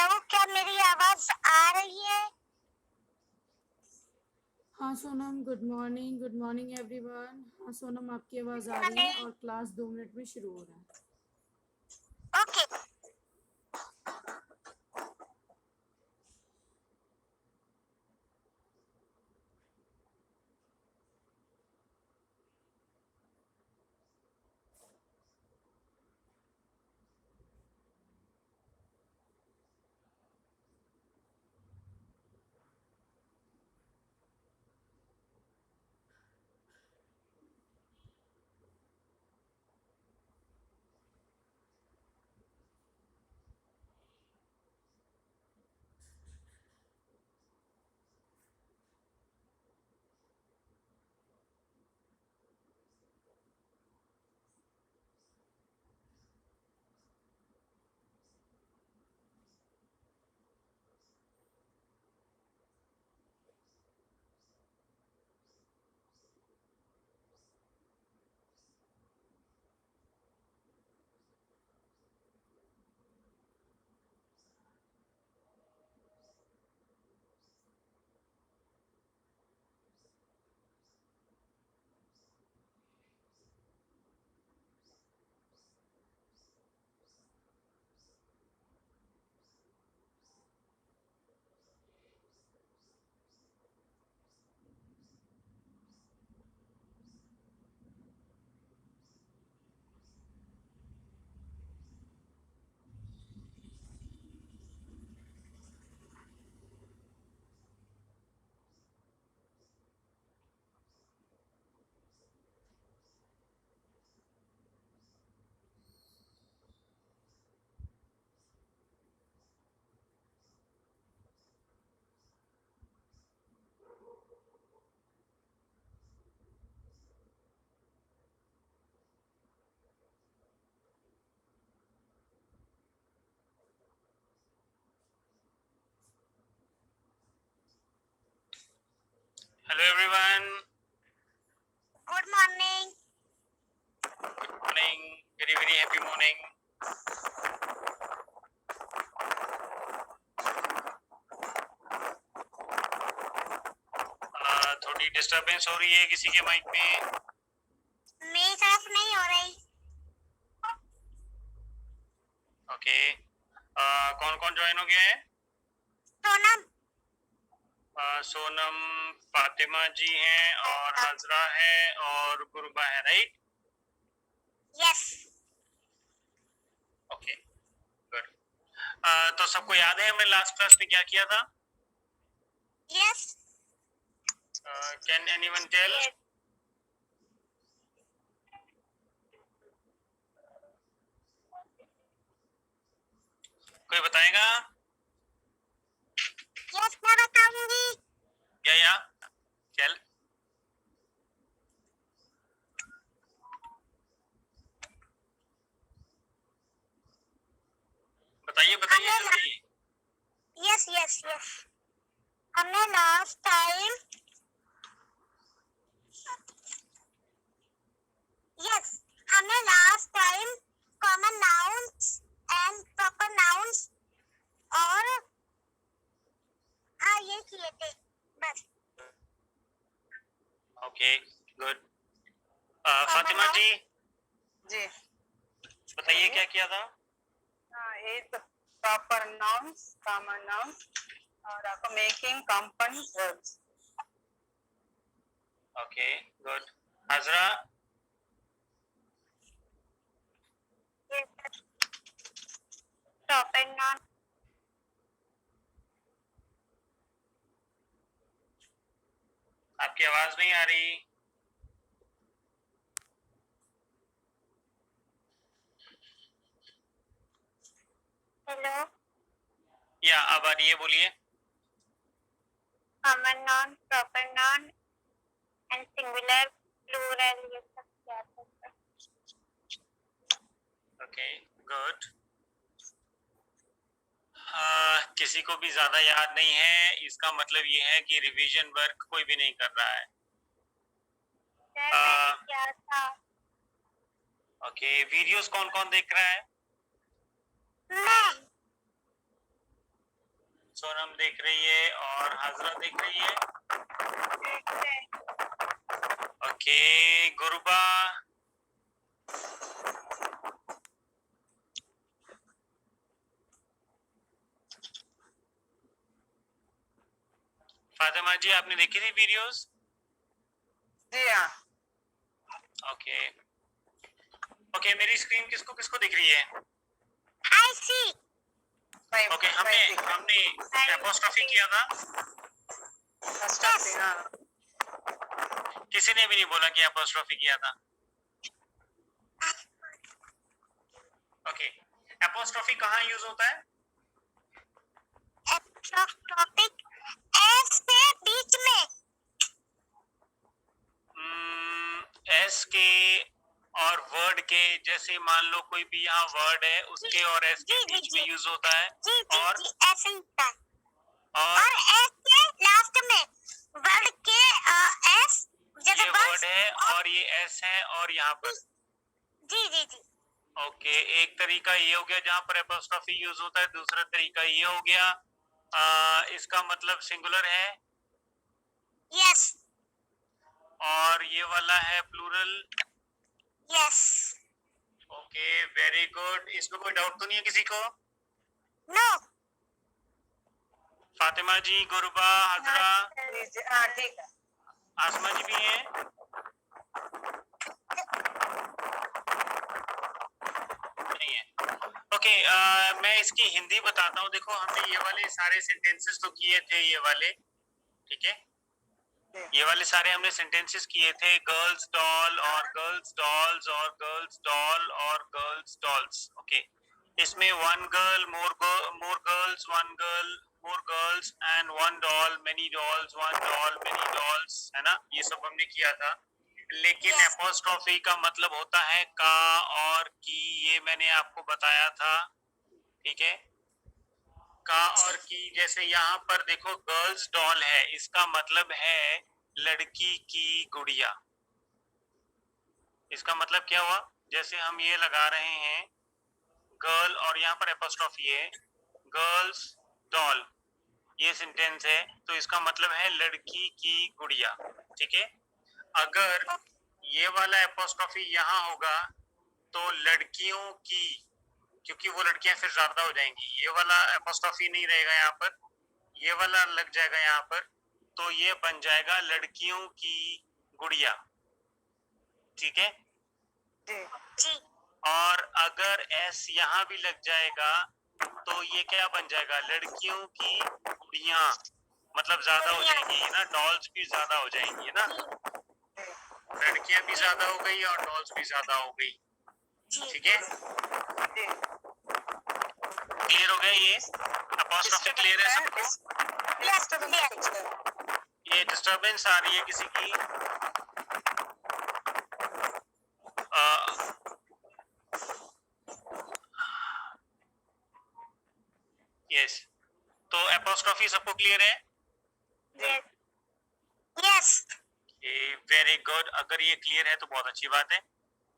Hello, क्या मेरी आवाज आ रही है? हाँ सोनम, गुड मॉर्निंग एवरीवन। हाँ सोनम, आपकी आवाज़ आ रही है और क्लास 2 मिनट में शुरू हो रहा है। Okay. Hello everyone. Good morning. Morning. Very very happy morning. थोड़ी डिस्टरबेंस हो रही है किसी के माइक में? मेरी तरफ नहीं हो रही। ओके। कौन कौन ज्वाइन हो गया है? सोनम। सोनम, फातिमा जी हैं और हजरा है और गुरबा है, राइट? यस। Okay, good. तो सबको याद है हमने लास्ट क्लास में क्या किया था? यस। Can anyone tell? कोई बताएगा? यस, मैं बताऊंगी। या चल बताइए बताइए जल्दी। Yes yes yes. हमने last time common nouns and proper nouns और हाँ ये किए थे बस। Okay, good. फातिमा जी जी बताइए क्या किया था? एक प्रॉपर नाउन्स, कॉमन नाउन्स और आपको making compound verbs. Okay, good. Hazra? Proper noun. आपकी आवाज नहीं आ रही। हेलो। या अब आ रही है, बोलिए। Common noun, proper noun and singular, plural, ये सब क्या था? Okay, good. किसी को भी ज्यादा याद नहीं है, इसका मतलब ये है कि रिवीजन वर्क कोई भी नहीं कर रहा है। क्या था? ओके, वीडियोस कौन कौन देख रहा है? मैं। सोनम देख रही है और हाजरा देख रही है. ओके, गुरुबा. फातिमा जी, आपने देखी थी वीडियोस? जी हाँ. ओके ओके, मेरी स्क्रीन किसको किसको दिख रही है? I see. ओके, हमने एपोस्ट्रोफी किया था. हाँ. किसी ने भी नहीं बोला कि एपोस्ट्रोफी किया था. ओके, एपोस्ट्रोफी कहाँ यूज होता है? टॉपिक एस से बीच में. एस के और वर्ड के, जैसे मान लो कोई भी यहाँ वर्ड है, उसके और एस के बीच में यूज होता है. जी जी और जी ऐसे ही होता है. और और एस के लास्ट में वर्ड के एस ये जगह वर्ड है और ये एस है और यहाँ पर. जी जी जी. ओके, एक तरीका ये हो गया जहाँ पर एपोस्ट्रोफी यूज होता है. दूसरा तरीका ये हो गया, इसका मतलब सिंगुलर है यस और ये वाला है plural. Yes. Okay, very good. इसमें कोई डाउट तो नहीं है किसी को? नो. फातिमा जी, गुरुबा, हाजरा, हाँ ठीक है. आसमा जी भी हैं. नहीं है. ओके, मैं इसकी हिंदी बताता हूँ. देखो, हमने ये वाले सारे सेंटेंसेस तो किए थे, ये वाले, ठीक है. ये वाले सारे हमने सेंटेंसेस किए थे. गर्ल्स डॉल और गर्ल्स डॉल्स और गर्ल्स डॉल और गर्ल्स डॉल्स. ओके, इसमें one girl, more girls, one girl, more girls and one doll, many dolls, one doll, many dolls, है ना. ये सब हमने किया था. लेकिन एपोस्ट्रोफी का मतलब होता है का और की. ये मैंने आपको बताया था, ठीक है. का और की. जैसे यहाँ पर देखो, गर्ल्स डॉल है, इसका मतलब है लड़की की गुड़िया. इसका मतलब क्या हुआ? जैसे हम ये लगा रहे हैं गर्ल और यहाँ पर एपोस्ट्रोफी है, गर्ल्स डॉल, ये सेंटेंस है, तो इसका मतलब है लड़की की गुड़िया, ठीक है. अगर ये वाला एपोस्ट्रोफी यहाँ होगा तो लड़कियों की, क्योंकि वो लड़कियां फिर ज्यादा हो जाएंगी. ये वाला एपोस्ट्रोफी नहीं रहेगा यहाँ पर, ये वाला लग जाएगा यहाँ पर, तो ये बन जाएगा लड़कियों की गुड़िया, ठीक है. जी. और अगर एस यहाँ भी लग जाएगा तो ये क्या बन जाएगा? लड़कियों की गुड़िया, मतलब ज्यादा हो जाएंगी, है ना. डॉल्स भी ज्यादा हो जाएंगी, है ना. लड़कियां भी ज्यादा हो गई और डॉल्स भी ज्यादा हो गई, ठीक है. क्लियर हो गया? ये एपोस्ट्रोफी क्लियर है सबको? ये डिस्टरबेंस आ रही है किसी की? यस. तो एपोस्ट्रोफी सबको क्लियर है? यस. Very good. अगर ये क्लियर है तो बहुत अच्छी बात है.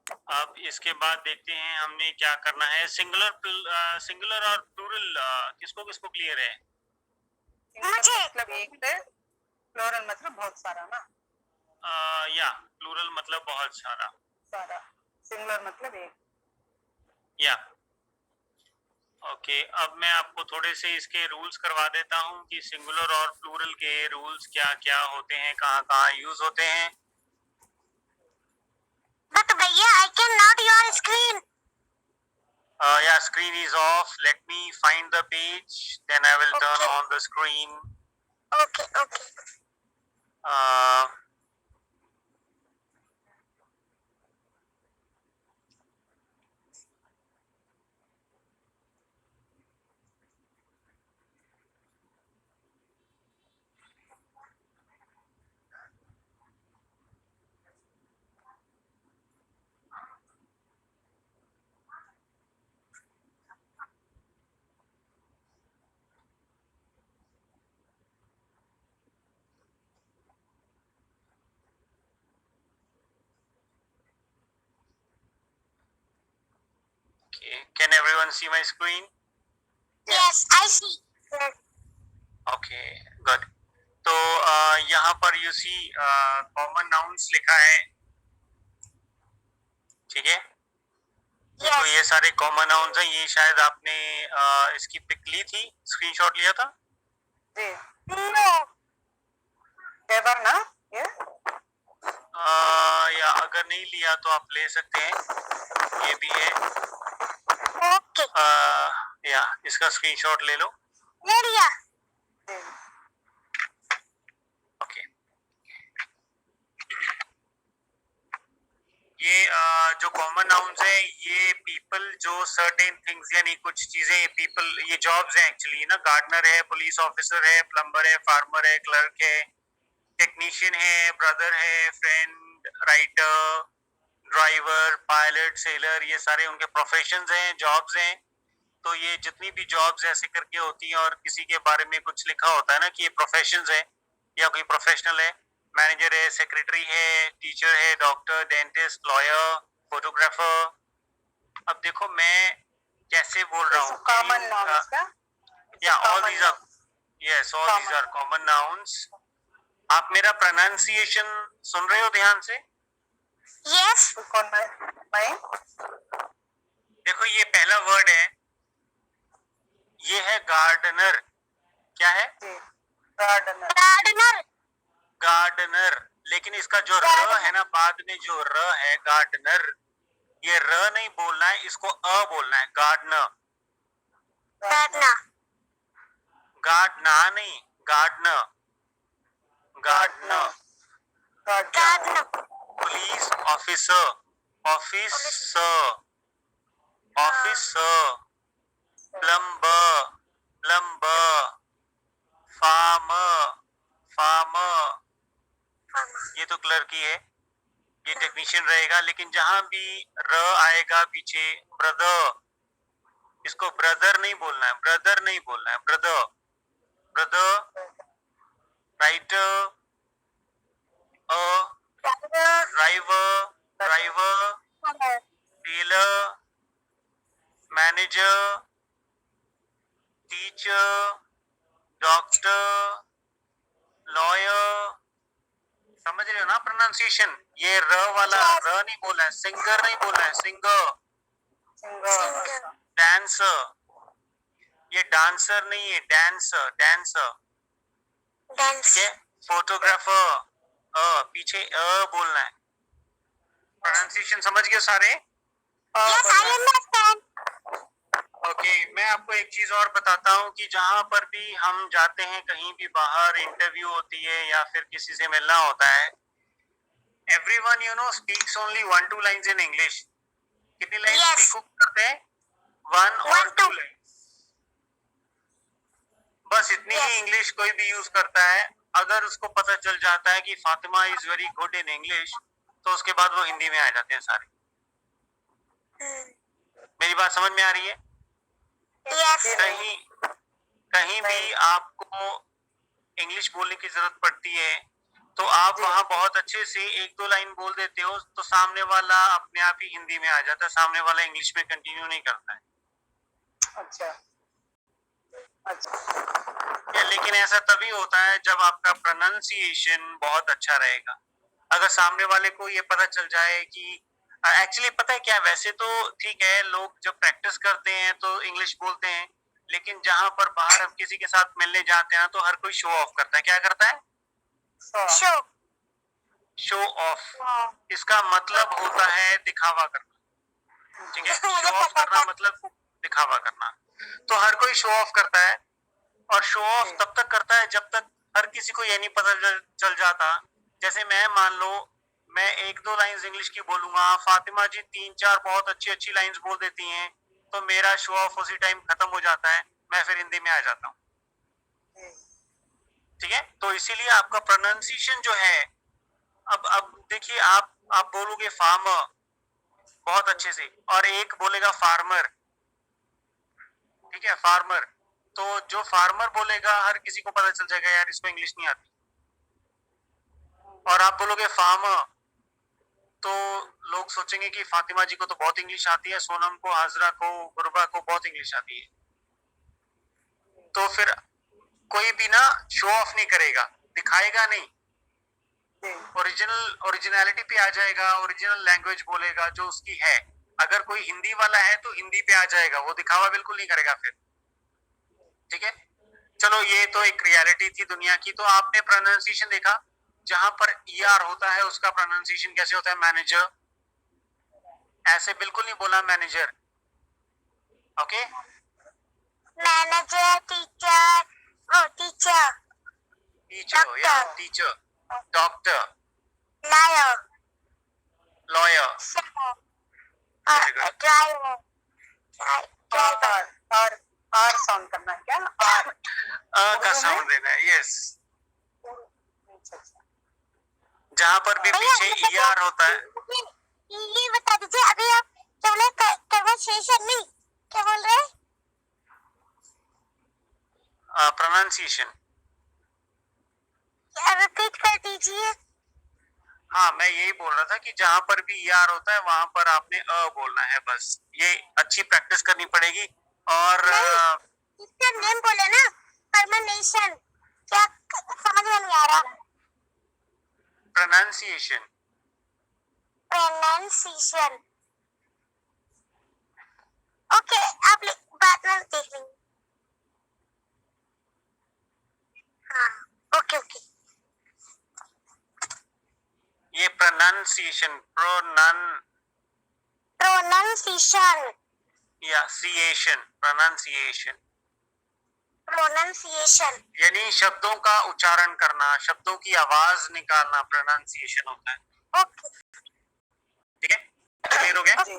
अब इसके बाद देखते हैं हमने क्या करना है. सिंगुलर और प्लूरल किसको किसको क्लियर है? मुझे. मतलब एक है, प्लूरल मतलब बहुत सारा ना. या प्लूरल मतलब बहुत सारा. सारा. सिंगुलर मतलब एक. या ओके, अब मैं आपको थोड़े से इसके रूल्स करवा देता हूँ कि सिंगुलर और प्लूरल के रूल्स क्या क्या होते हैं, कहाँ कहाँ यूज होते हैं. But भैया, I cannot your screen. Yeah, screen is off. Let me find the page, then I will turn Okay. on the screen. Okay, okay. Okay. Can everyone see my screen? Yes, I see. Okay good. तो यहाँ पर you see common nouns लिखा है, ठीक है। तो ये सारे कॉमन नाउन्स हैं। ये शायद आपने इसकी पिक ली थी, स्क्रीनशॉट लिया था। जी पेपर ना ये या अगर नहीं लिया तो आप ले सकते हैं, ये भी है। या इसका स्क्रीनशॉट ले लो। ले लिया। जी ओके, ये जो कॉमन नाउन्स है, ये पीपल जो सर्टेन थिंग्स यानी कुछ चीजें, पीपल ये जॉब्स हैं एक्चुअली ना। गार्डनर है, पुलिस ऑफिसर है, प्लम्बर है, फार्मर है, क्लर्क है, टेक्नीशियन है, ब्रदर है, friend, writer, driver, pilot, seller, ये सारे उनके प्रोफेशंस हैं, जॉब्स हैं। तो ये जितनी भी जॉब्स ऐसे करके होती हैं और किसी के बारे में कुछ लिखा होता है ना कि ये प्रोफेशंस है या कोई प्रोफेशनल है, मैनेजर है, सेक्रेटरी है, टीचर है, डॉक्टर, डेंटिस्ट, लॉयर, फोटोग्राफर। अब देखो मैं कैसे बोल रहा हूँ, कॉमन नाउन्स का या all these are, yes all these are common nouns. आप मेरा प्रोनाउंसिएशन सुन रहे हो ध्यान से? यस। कौन मैं देखो ये पहला वर्ड है, ये है गार्डनर। क्या है? जी गार्डनर गार्डनर। गार्डनर। लेकिन इसका जो र है ना, बाद में जो र है गार्डनर, ये र नहीं बोलना है, इसको अ बोलना है, गार्डनर। गार्डनर। गार्डना नहीं, gardener, gardener. Gardener. Police officer, officer, officer. Plumber, plumber. Farmer, farmer. ये तो क्लर्क ही है, ये टेक्नीशियन रहेगा। लेकिन जहां भी र आएगा पीछे, ब्रदर, इसको ब्रदर नहीं बोलना है, ब्रदर नहीं बोलना है, brother, brother. Writer, driver, driver, tailor, manager, teacher, doctor, lawyer. समझ रहे हो ना प्रोनाउंसिएशन? ये र वाला र नहीं बोलना है, सिंगर नहीं बोलना है, सिंगर। डांसर, ये डांसर नहीं है, डांसर, डांसर, ठीक है। फोटोग्राफर, पीछे बोलना है। प्रोनाउंसिएशन समझ गए सारे? Yes I understand. ओके, मैं आपको एक चीज और बताता हूँ कि जहां पर भी हम जाते हैं, कहीं भी बाहर इंटरव्यू होती है या फिर किसी से मिलना होता है, everyone you know speaks only 1-2 lines in English. कितनी लाइंस Yes. स्पीक करते हैं? 1 और 1, 2 2 लाइंस। बस इतनी ही इंग्लिश कोई भी यूज करता है। अगर उसको पता चल जाता है कि Fatima is very good in English, तो उसके बाद वो हिंदी में आ जाते हैं सारे। मेरी बात समझ में आ रही है? यस। कहीं कहीं भी आपको इंग्लिश बोलने की जरूरत पड़ती है तो आप वहां बहुत अच्छे से 1-2 लाइन बोल देते हो, तो सामने वाला अपने आप ही हिंदी में आ जाता है, सामने वाला इंग्लिश में कंटिन्यू नहीं करता है। अच्छा लेकिन ऐसा तभी होता है जब आपका प्रोनाउंसिएशन बहुत अच्छा रहेगा। अगर सामने वाले को ये पता चल जाए कि एक्चुअली पता है क्या, वैसे तो ठीक है, लोग जब प्रैक्टिस करते हैं तो इंग्लिश बोलते हैं, लेकिन जहां पर बाहर हम किसी के साथ मिलने जाते हैं तो हर कोई शो ऑफ करता है। क्या करता है? शो। Show off. इसका मतलब होता है दिखावा करना, ठीक है। शो ऑफ करना मतलब दिखावा करना। तो हर कोई शो ऑफ करता है, और शो ऑफ तब तक करता है जब तक हर किसी को ये नहीं पता चल जाता। जैसे मैं मान लो, मैं 1-2 लाइंस इंग्लिश की बोलूंगा, फातिमा जी 3-4 बहुत अच्छी अच्छी लाइंस बोल देती हैं, तो मेरा शो ऑफ उसी टाइम खत्म हो जाता है, मैं फिर हिंदी में आ जाता हूँ, ठीक है। तो इसीलिए आपका प्रोनाउंसिएशन जो है, अब देखिए, आप बोलोगे फार्मर बहुत अच्छे से, और एक बोलेगा फार्मर, ठीक है, फार्मर। तो जो फार्मर बोलेगा हर किसी को पता चल जाएगा यार इसको इंग्लिश नहीं आती। और आप बोलोगे फार्मर, तो लोग सोचेंगे कि फातिमा जी को तो बहुत इंग्लिश आती है, सोनम को, हाजरा को, गुरबा को बहुत इंग्लिश आती है। तो फिर कोई भी ना शो ऑफ नहीं करेगा, दिखाएगा नहीं, जी ओरिजिनलिटी पे आ जाएगा, ओरिजिनल लैंग्वेज बोलेगा जो उसकी है। अगर कोई हिंदी वाला है तो हिंदी पे आ जाएगा, वो दिखावा बिल्कुल नहीं करेगा फिर। ठीक है, चलो ये तो एक रियलिटी थी दुनिया की। तो आपने प्रोनाउंसिएशन देखा, जहां पर ईआर होता है उसका प्रोनाउंसिएशन कैसे होता है? मैनेजर, ऐसे बिल्कुल नहीं बोला manager. Okay, manager, teacher, teacher, teacher या teacher, doctor, liar, lawyer, Very good. Driver, और साउंड करना क्या? और का साउंड देना है, यस। अच्छा, अच्छा। जहां पर भी पीछे ईआर होता है, ये बता दीजिए अभी आप क्या बोले? कन्वर्सेशन नहीं, क्या बोल रहे हैं? प्रोनाउंसिएशन। रिपीट कर दीजिए। हाँ, मैं यही बोल रहा था कि जहां पर भी ईआर होता है वहां पर आपने बोलना है, बस ये अच्छी प्रैक्टिस करनी पड़ेगी। और इसका नेम बोले ना, परमानेशन, क्या समझ में नहीं आ रहा? Pronunciation, pronunciation. ओके, आप बाद में देख लेंगे। हाँ, ओके ओके। ये प्रोनाउंसिएशन, प्रोनाउंसिएशन, या सीएशन, प्रोनाउंसिएशन प्रोनाउंसिएशन। यानी शब्दों का उच्चारण करना, शब्दों की आवाज निकालना, प्रोनाउंसिएशन होता है। ओके, ठीक है, क्लियर हो गया? जी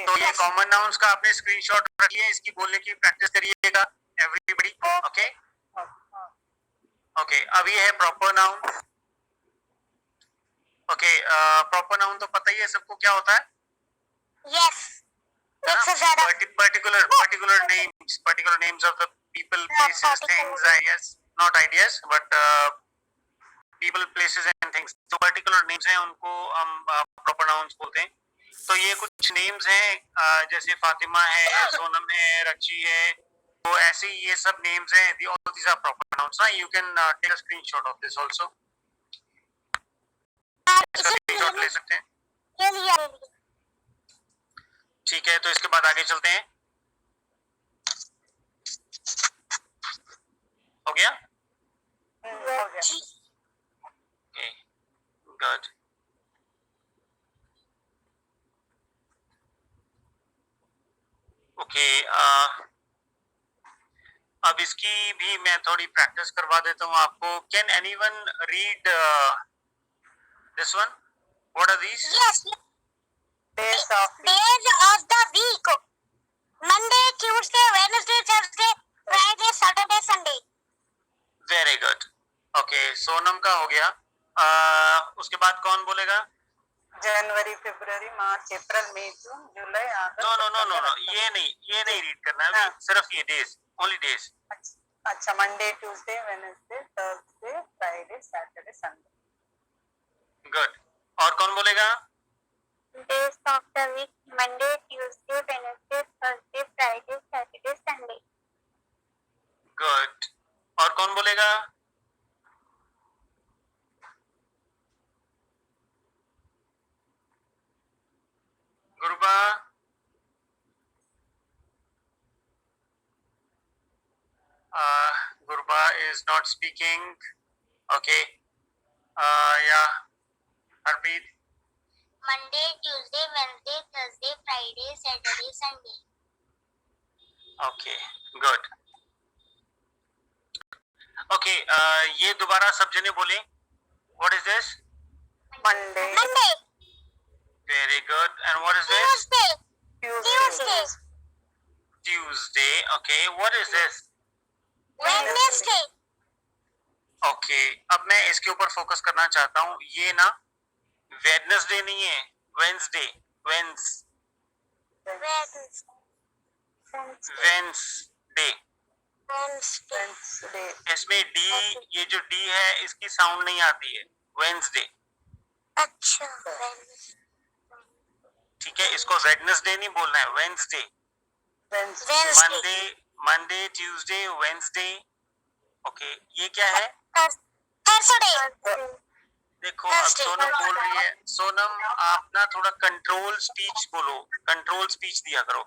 तो ये कॉमन नाउन्स का आपने स्क्रीनशॉट रख लिया, इसकी बोलने की प्रैक्टिस करिएगा एवरीबॉडी। ओके ओके, अब ये है proper noun. Okay, proper noun तो पता ही है सबको क्या होता है, यस, एक से ज्यादा। particular names of the people, places, things, I guess, not ideas, but people, places and things, तो particular names हैं, उनको हम proper nouns बोलते हैं। तो ये कुछ names हैं, जैसे फातिमा है, सोनम है, रची है, तो ऐसे ये सब names हैं, all these are proper nouns ना। You can take a screenshot of this also, इसका screenshot ले सकते हैं। ये लिया। ठीक है, तो इसके बाद आगे चलते हैं। हो गया? हो गया। Okay, good. Okay, अब इसकी भी मैं थोड़ी प्रैक्टिस करवा देता हूँ आपको। Can anyone read this one? What are these? Yes, Days of days of the week. Monday, Tuesday, Wednesday, Thursday, Friday, Saturday, Sunday. Very good. Okay, Sonam का हो गया। उसके बाद कौन बोलेगा? जनवरी, फरवरी, मार्च, अप्रैल, मई, जून, जुलाई, अगस्त। ये नहीं रीड करना है, हाँ। सिर्फ ये डेज, ओनली डेज। अच्छा, Monday, Tuesday, Wednesday, Thursday, Friday, Saturday, Sunday. Good, और कौन बोलेगा? Days of the week: Monday, Tuesday, Wednesday, Thursday, Friday, Saturday, Sunday. Good, और कौन बोलेगा? गुरबा, गुरबा is not speaking. Okay, yeah, Harpreet. Monday, Tuesday, Wednesday, Thursday, Friday, Saturday, Sunday. Okay, good. Okay, ये दोबारा सब जने बोले। What is this? Monday, Monday, Very good. And what is this? Tuesday, Tuesday. Okay, what is this? Wednesday, Okay, अब मैं इसके ऊपर focus करना चाहता हूँ। ये ना वेडनेसडे नहीं है, वेंसडे, वेंसडे। Wednesday, इसमें डी, ये जो डी है इसकी साउंड नहीं आती है, वेंसडे। अच्छा, ठीक है, इसको वेडनेसडे नहीं बोलना है, Wednesday. Wednesday, Monday, Tuesday, Wednesday okay, ये क्या है? Thursday. देखो अब सोनम बोल रही है, सोनम आप ना थोड़ा कंट्रोल स्पीच बोलो, कंट्रोल स्पीच दिया करो।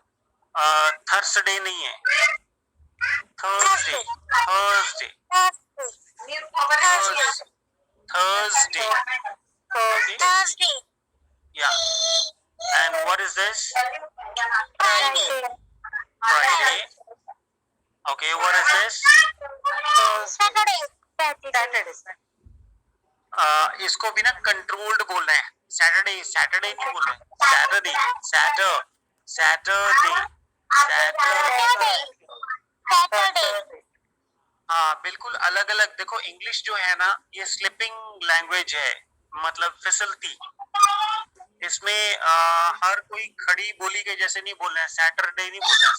थर्सडे नहीं है, थर्सडे, थर्सडे, थर्सडे, Thursday. या। And what is this? Friday. Friday. Okay, what is this? Saturday. Saturday. इसको भी ना कंट्रोल्ड बोलना है। सैटरडे, सैटरडे नहीं बोलना है, सैटरडे, सैटर, सैटरडे, सैटरडे। Saturday. हाँ, बिल्कुल अलग अलग। देखो इंग्लिश जो है ना, ये स्लिपिंग लैंग्वेज है, मतलब फिसलती। इसमें हर कोई खड़ी बोली के जैसे नहीं बोलना है। सैटरडे नहीं बोलना है,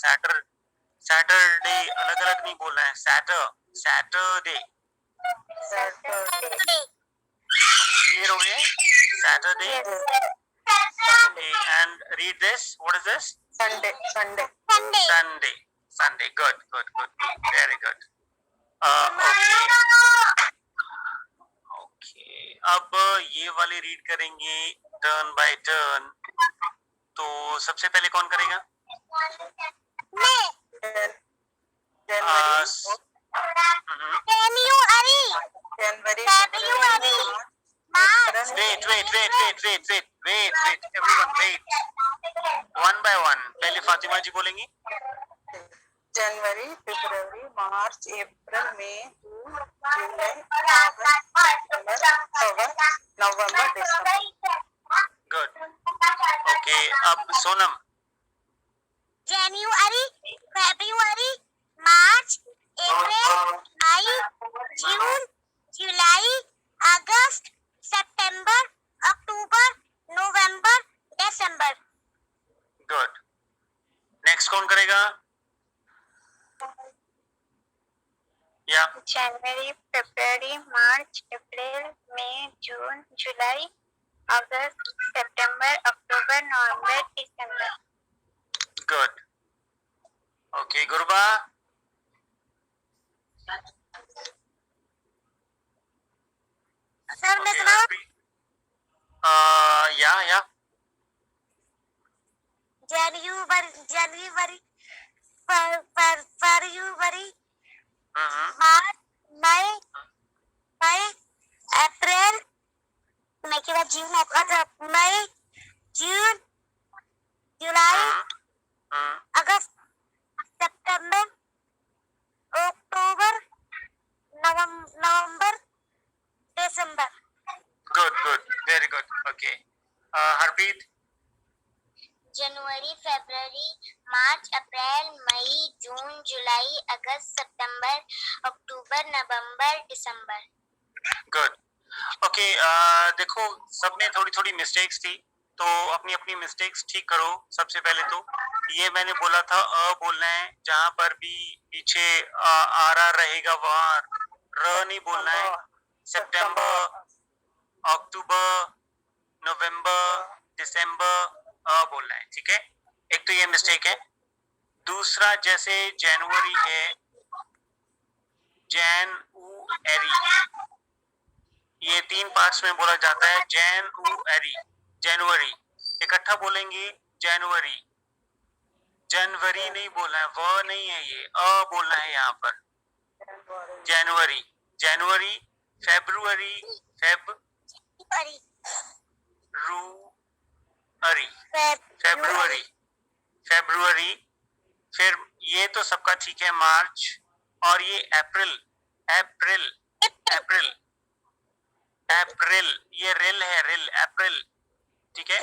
सैटरडे अलग अलग नहीं बोलना है। सैटरडे। Saturday. क्लियर हो गया? Saturday. Yes. And read this, what is this? Sunday. Sunday. Sunday. Good. Very good. Okay. अब ये वाले रीड करेंगे टर्न बाय टर्न। तो सबसे पहले कौन करेगा? January. January. February. March. Wait. Everyone wait. One by one. पहले फातिमा जी बोलेंगी। January, February, March, April, May, June, July, August, September, October, November, December. Good. Okay. अब Sonam. January, February, March, April, May, June, July, August, September, October, November, December. Good. Next कौन करेगा? या January, February, March, April, May, June, July, August, September, October, November, December. Good. Okay, गुरबा। Sir, मैं Okay, सुनाऊं? या January, February, March, May, April, May के बाद June आता है, May, June, July, August, September, October, November, December. Good. Very good. Okay. Harpreet. January, February, March, April, May, June, July, August, September, October, November, December. Good. Okay, देखो सब में थोड़ी थोड़ी mistakes थी, तो अपनी अपनी मिस्टेक्स ठीक करो। सबसे पहले तो ये मैंने बोला था बोलना है, जहां पर भी पीछे आर रहेगा वहां र नहीं बोलना है। सितंबर, अक्टूबर, नवंबर, दिसंबर बोलना है, ठीक है। एक तो ये मिस्टेक है। दूसरा, जैसे जनवरी है, जनवरी, ये 3 पार्ट्स में बोला जाता है। जनवरी इकट्ठा बोलेंगे, जनवरी। जनवरी नहीं बोलना है, व नहीं है, ये बोलना है यहाँ पर। जनवरी, फेब्रुअरी, फेब्रुअरी, फिर ये तो सबका ठीक है, मार्च। और ये अप्रैल, ये रिल है, अप्रैल, ठीक है।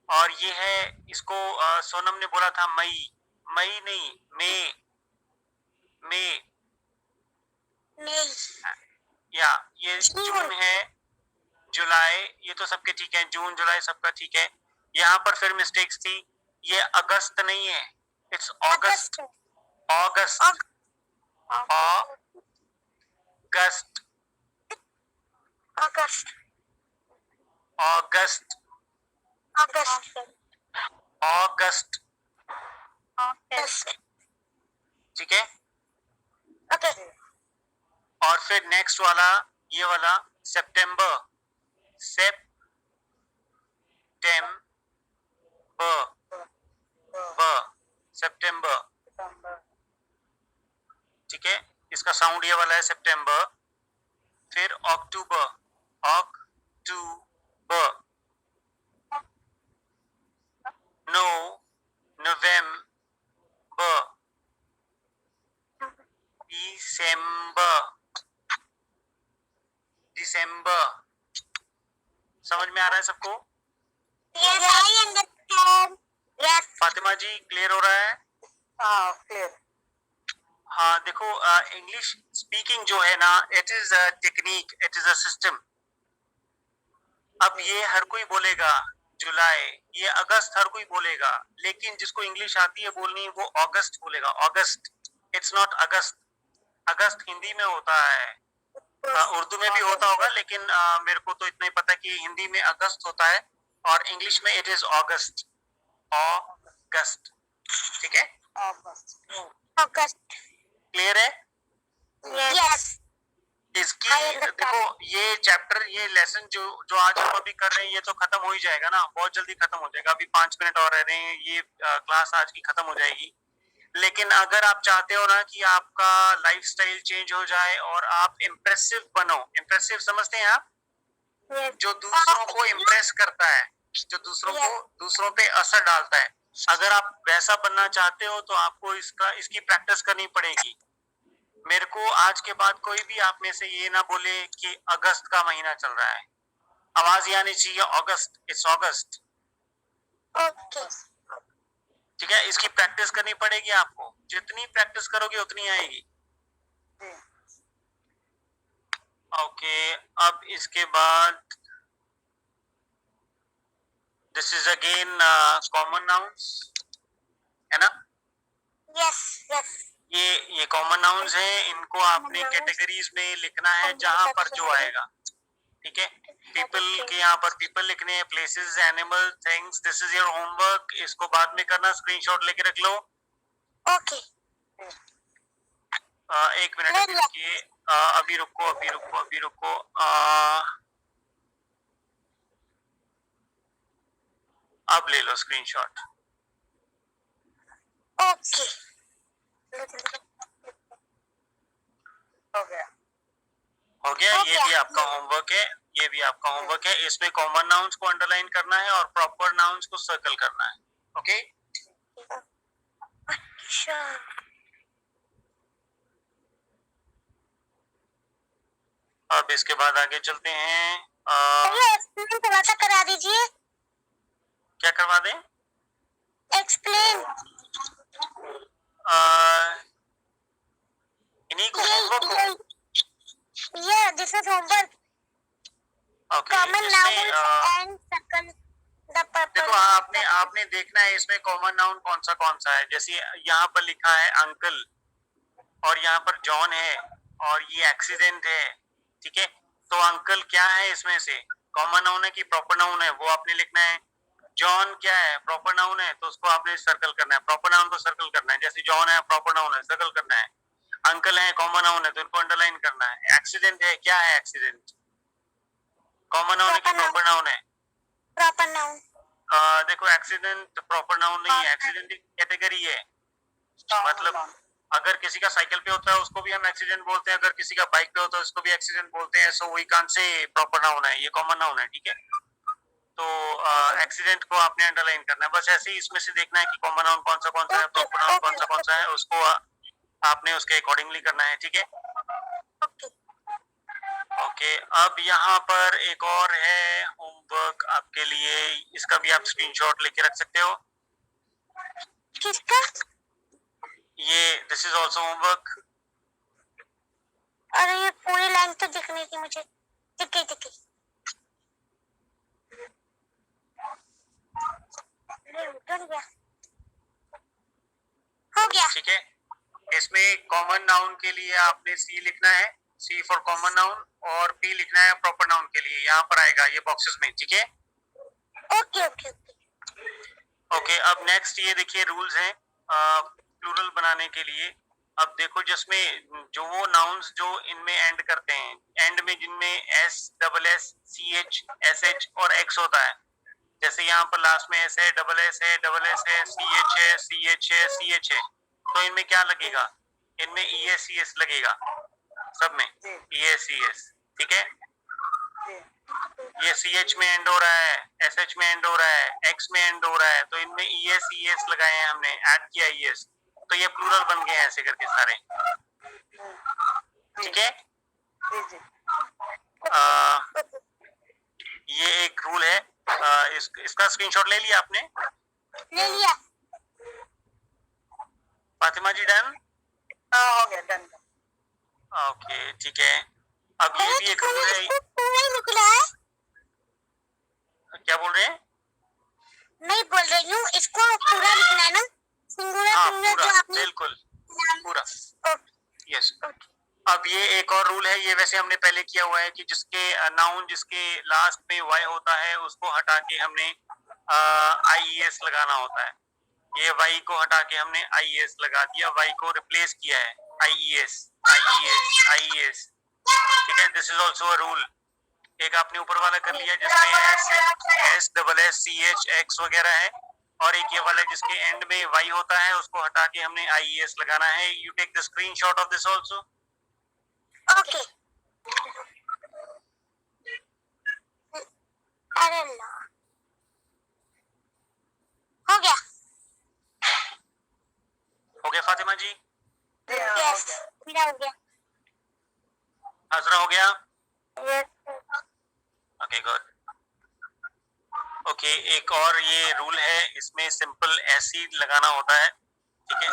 और ये है, इसको सोनम ने बोला था मई नहीं, मई, या ये जून है, जुलाई, ये तो सबके ठीक है, जून जुलाई सबका ठीक है। यहाँ पर फिर मिस्टेक्स थी, ये अगस्त नहीं है, इट्स अगस्त, ठीक है। Okay. और फिर नेक्स्ट वाला ये वाला सितंबर, सितंबर, ठीक है, इसका साउंड ये वाला है सितंबर। फिर अक्टूबर, नवंबर, दिसंबर। समझ में आ रहा है सबको? Yes, I understand. Yes. Fatima ji clear हो रहा है? हाँ क्लियर। हाँ देखो, इंग्लिश स्पीकिंग जो है ना, it is a technique, it is a system. अब ये हर कोई बोलेगा जुलाई, ये अगस्त हर कोई बोलेगा, लेकिन जिसको इंग्लिश आती है बोलनी वो अगस्त बोलेगा, अगस्त। इट्स नॉट अगस्त। अगस्त हिंदी में होता है, उर्दू में भी होता होगा, लेकिन मेरे को तो इतना ही पता है कि हिंदी में अगस्त होता है और इंग्लिश में इट इज अगस्त, अगस्त, ठीक है? August. क्लियर है? Yes. इसकी I understand. देखो, ये चैप्टर, ये लेसन जो आज हम अभी कर रहे हैं, ये तो खत्म हो ही जाएगा ना, बहुत जल्दी खत्म हो जाएगा। अभी 5 मिनट और रह रहे हैं, ये क्लास आज की खत्म हो जाएगी। लेकिन अगर आप चाहते हो ना कि आपका लाइफस्टाइल चेंज हो जाए और आप इम्प्रेसिव बनो, इम्प्रेसिव समझते हैं आप? Yes. जो दूसरों को इम्प्रेस करता है, जो दूसरों पे असर डालता है, अगर आप वैसा बनना चाहते हो तो आपको इसकी प्रैक्टिस करनी पड़ेगी। मेरे को आज के बाद कोई भी आप में से ये ना बोले कि अगस्त का महीना चल रहा है, आवाज ये आनी चाहिए अगस्त, इट्स अगस्त, Okay. ठीक है? इसकी प्रैक्टिस करनी पड़ेगी आपको, जितनी प्रैक्टिस करोगे उतनी आएगी। ओके, अब इसके बाद this is again common nouns, है ना? Yes. Yes. ये कॉमन नाउन्स है, इनको आपने कैटेगरीज में लिखना है जहां पर जो आएगा, ठीक है? पीपल के यहाँ पर पीपल लिखने हैं, places, animal, things. This is your homework, इसको बाद में करना, स्क्रीनशॉट लेके रख लो। Okay. एक मिनट अभी रुकिए, अभी रुको। अब ले लो स्क्रीनशॉट। Okay. हो गया। हो गया? हो ये गया। भी आपका होमवर्क है, ये भी आपका होमवर्क है। इसमें कॉमन नाउन्स को अंडरलाइन करना है और प्रॉपर नाउन्स को सर्कल करना है, ओके? अच्छा। अब इसके बाद आगे चलते हैं। चलिए एक्सप्लेन थोड़ा सा करा दीजिए। क्या करवा दें? एक्सप्लेन। इन्हीं को होमवर्क को, ये this is homework. Okay, common noun and circle the purple. देखो आपने देखना है इसमें कॉमन नाउन कौन सा है। जैसे यहाँ पर लिखा है अंकल और यहाँ पर जॉन है और ये एक्सीडेंट है, ठीक है? तो अंकल क्या है इसमें से, कॉमन नाउन है कि प्रॉपर नाउन है, वो आपने लिखना है। जॉन क्या है, प्रॉपर नाउन है, तो उसको आपने सर्कल करना है, प्रॉपर नाउन को सर्कल करना है। जैसे जॉन है प्रॉपर नाउन है, सर्कल करना है। अंकल है कॉमन नाउन है, तो इनको अंडरलाइन करना है। एक्सीडेंट है, क्या है एक्सीडेंट, कॉमन नाउन है कि प्रॉपर नाउन है? Proper noun. देखो एक्सीडेंट प्रॉपर नाउन नहीं है, एक्सीडेंट एक कैटेगरी है। मतलब अगर किसी का साइकिल पे होता है उसको भी हम एक्सीडेंट बोलते हैं, अगर किसी का बाइक पे होता है उसको भी एक्सीडेंट बोलते हैं। So we can't say proper noun है, ये कॉमन नाउन है, ठीक है? तो एक्सीडेंट को आपने अंडरलाइन करना है। बस ऐसे ही इसमें से देखना है कि कॉमन नाउन कौन सा है, प्रॉपर नाउन कौन सा है, उसको आपने उसके अकॉर्डिंगली करना है, ठीक है? ओके, अब यहाँ पर एक और है होमवर्क आपके लिए, इसका भी आप स्क्रीनशॉट लेके रख सकते हो। किसका? ये दिस इज आल्सो होमवर्क। अरे ये पूरी लाइन तो दिखनी थी मुझे। दिखी। हो गया। ठीक है, इसमें कॉमन नाउन के लिए आपने सी लिखना है, सी फॉर कॉमन नाउन, और पी लिखना है प्रॉपर नाउन के लिए। यहाँ पर आएगा ये बॉक्सेस में, ठीक है? ओके। ओके, अब नेक्स्ट ये देखिए रूल्स हैं प्लूरल बनाने के लिए। अब देखो जिसमें जो वो नाउन्स जो इनमें एंड करते हैं, एंड में जिनमें S, double S, C H, S H और एक्स होता है, जैसे यहाँ पर लास्ट में एस है, डबल एस है, डबल एस है, सी एच है, सी एच है, सी एच है, तो इनमें क्या लगेगा? इनमें ई एस सी एस लगेगा, सब में ई एस सी एस, ठीक है। ये सी एच में एंड हो रहा है, एस एच में एंड हो रहा है, एक्स में एंड हो रहा है, तो इनमें ई एस सी एस लगाए हैं हमने, ऐड किया ई एस, तो ये प्लूरल बन गए ऐसे करके सारे, ठीक है। ये एक रूल है, इसका स्क्रीनशॉट ले लिया आपने? ले लिया। फातिमा जी डन? हो गया, डन। ओके, ठीक है। अब ये भी एक रूल है। पूरा ही निकला है। क्या बोल रहे हैं? मैं बोल रही हूँ इसको पूरा लिखना है ना, सिंगुलर हाँ, सिंगुलर पूरा, जो आपने बिल्कुल पूरा, ओके, यस। अब ये एक और रूल है, ये वैसे हमने पहले किया हुआ है कि जिसके नाउन जिसके लास्ट में वाई होता है उसको हटा के हमने आई एस लगाना होता है। ये वाई को हटा के हमने आई एस लगा दिया, वाई को रिप्लेस किया है I S, I S, I S, ठीक है। This is also a rule. एक आपने ऊपर वाला कर लिया जिसमें S, S, double S, C H, X वगैरह है, और एक ये वाला जिसके एंड में वाई होता है उसको हटा के हमने आई एस लगाना है। You take the screenshot of this also. Okay. अरे अल्लाह, हो गया। हो गया फातिमा जी? यस, मेरा हो गया। हजरा हो गया? यस। Okay, good. ओके, एक और ये रूल है, इसमें सिंपल ऐसी लगाना होता है, ठीक है,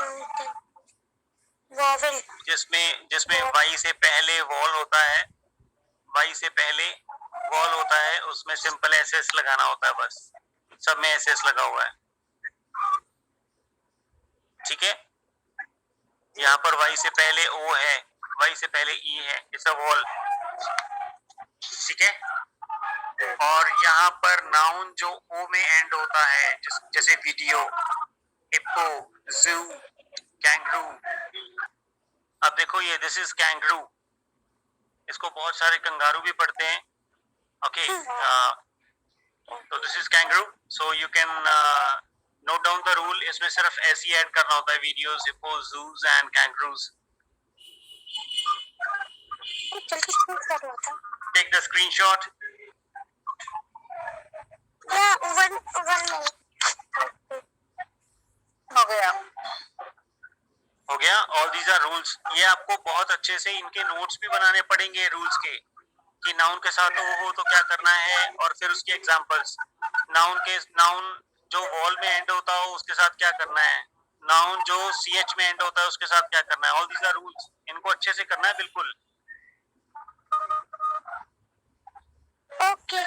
वॉवेल। जिसमें वाई से पहले वॉल होता है, वाई से पहले वॉल होता है, उसमें सिंपल एस एस लगाना होता है, बस सब में एस एस लगा हुआ है, ठीक है। यहाँ पर वाई से पहले ओ है, वाई से पहले ई है, इट्स अ वॉल, ठीक है। और यहाँ पर नाउन जो ओ में एंड होता है, जैसे वीडियो, हिप्पो, जू, कैंगरू। अब देखो ये दिस इज कैंगरू, इसको बहुत सारे कंगारू भी पढ़ते हैं, ओके। तो this is kangaroo, so you can note down the rule. इसमें सिर्फ ऐसे ही ऐड करना होता है, videos, hippo, juice and kangaroos. जल्दी स्कूल कर रहा था। Take the screenshot. या वन मिनट। हो गया। हो गया। All these are rules. ये आपको बहुत अच्छे से इनके नोट्स भी बनाने पड़ेंगे रूल्स के, कि नाउन के साथ हो तो क्या करना है, और फिर उसके एग्जांपल्स। नाउन जो वॉल में एंड होता हो उसके साथ क्या करना है, नाउन जो सी एच में एंड होता है उसके साथ क्या करना है। ऑल दीज आर रूल्स, इनको अच्छे से करना है, बिल्कुल। ओके,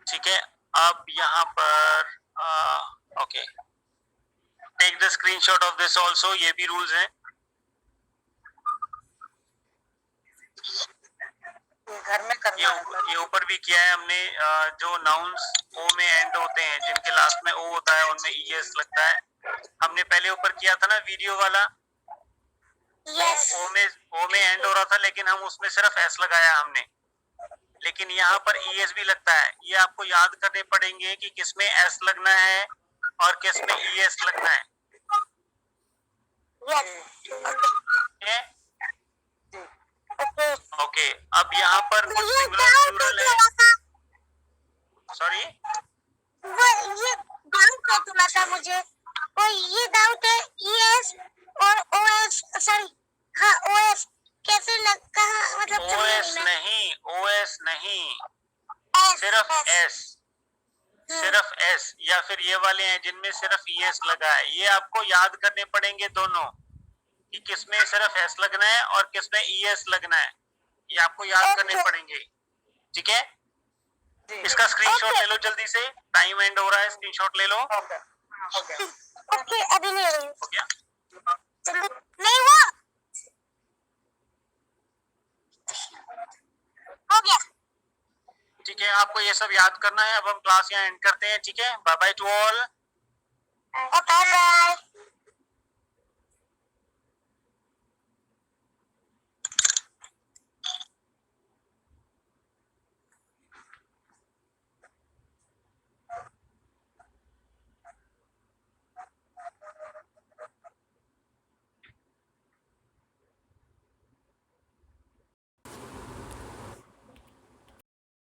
ठीक है। अब यहाँ पर okay, take the screenshot of this also. ये भी रूल्स हैं। ये घर में करना है। ये ऊपर भी किया है हमने। जो नाउन्स ओ में एंड होते हैं, जिनके लास्ट में ओ होता है, उनमें ई एस लगता है। हमने पहले ऊपर किया था ना वीडियो वाला, यस। ओ में एंड हो रहा था, लेकिन हम उसमें सिर्फ एस लगाया हमने, लेकिन यहाँ पर ई एस भी लगता है। ये आपको याद करने पड़ेंगे कि किसमें एस लगना है और किसमें ई एस लगना है, ठीक है। ओके, अब यहाँ पर कुछ सिंगुलर प्लूरल है। सॉरी, ये डाउट है थोड़ा सा मुझे, और ये डाउट है ईएस और ओएस, सॉरी हाँ ओएस कैसे लग, कहाँ मतलब ओएस नहीं, ओएस नहीं, सिर्फ एस, सिर्फ एस, या फिर ये वाले हैं जिनमें सिर्फ ई एस लगा है। ये आपको याद करने पड़ेंगे दोनों, कि किसमें सिर्फ एस लगना है और किसमें ई एस लगना है। ये आपको याद करने पड़ेंगे, ठीक है। इसका स्क्रीनशॉट ले लो जल्दी से, टाइम एंड हो रहा है, स्क्रीनशॉट ले लो। ओके, अभी नहीं रही हो गया? नहीं हुआ, हो गया। ठीक है, आपको ये सब याद करना है। अब हम क्लास यहाँ एंड करते हैं, ठीक है। Bye bye to all. Bye bye.